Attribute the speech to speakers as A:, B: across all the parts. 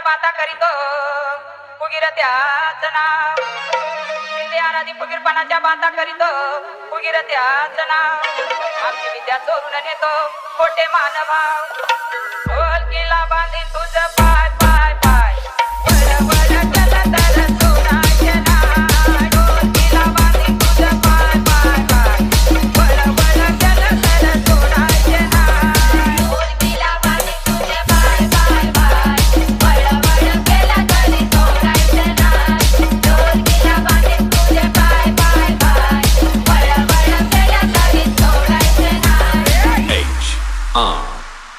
A: बाता करीतो फुगीर त्याच नाव शिंदे अनादी फुगीरपणाच्या बाता करीतो फुगीर त्याच नाव आमची विद्या चोरून नेतो खोटे मानभाव ढोलकीला बांधी तुझं पाय पाय पाय वळ वळ केलं तर सोडायचे नाही ढोलकीला बांधी तुझं पाय पाय पाय वळ वळ केलं तर सोडायचे नाही ढोलकीला बांधी तुझे पाय पाय पाय वळ वळ केलं तरी सोडायचे नाही ढोलकीला बांधी तुझे पाय पाय पाय वळ वळ केलं तरी सोडायचे नाही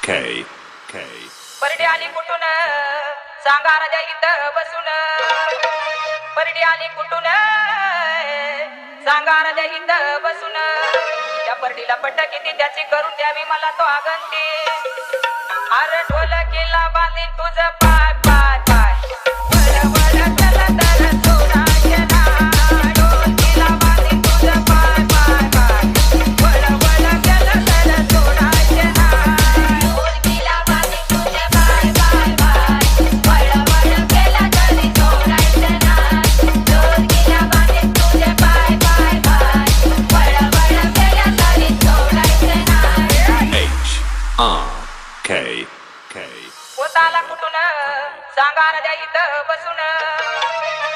B: H-R-K-K
A: परडी आली कुठून सांगा राजा इथं बसून परडी आली कुठून सांगा राजा इथं बसून त्या परडीला पट्ट किती त्याची करून द्यावी मला तो आगंती अरे ढोलकीला बांधीन तुझं पाय पाय पाय वळ वळ केलं तर सोडायचे नाही ढोलकीला बांधीन तुझं पाय पाय पाय वळ वळ केलं तर सोडायचे नाही ढोलकीला बांधीन तुझे पाय पाय पाय वळ वळ केलं तरी सोडायचे नाही ढोलकीला बांधीन तुझे पाय पाय पाय वळ वळ केलं तरी सोडायचे नाही
B: H-R-K-K
A: पोताला कुठून सांगा राजा इथं बसून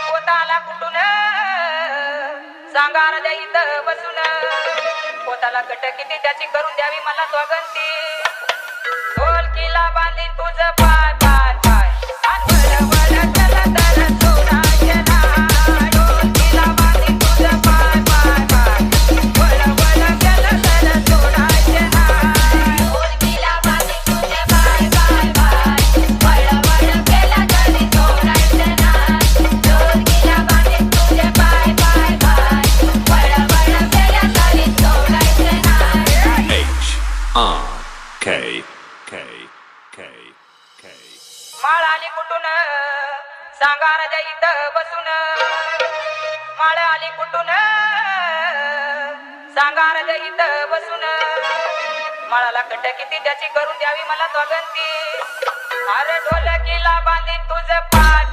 A: पोताला कुठून सांगा राजा इथं बसून पोताला कट किती त्याची करून द्यावी मला स्वगंती ढोलकीला बांधीन तुझं पाय पाय पाय आणि वळ वळ केलं तर सोडायचे नाही ढोलकीला बांधीन तुझं पाय पाय पाय वळ वळ केलं तर सोडायचे नाही ढोलकीला बांधीन तुझे पाय पाय पाय वळ वळ केलं तरी सोडायचे नाही ढोलकीला बांधीन तुझे पाय पाय पाय वळ वळ केलं तरी सोडायचे नाही
B: H-R-K-K-K
A: माळ आली कुठून सांगा राजा इथं बसून माळ आली कुठून सांगा राजा इथं बसून माळाला कट किती त्याची करून द्यावी मला स्वगंती अरे ढोलकीला बांधीन तुझं पाय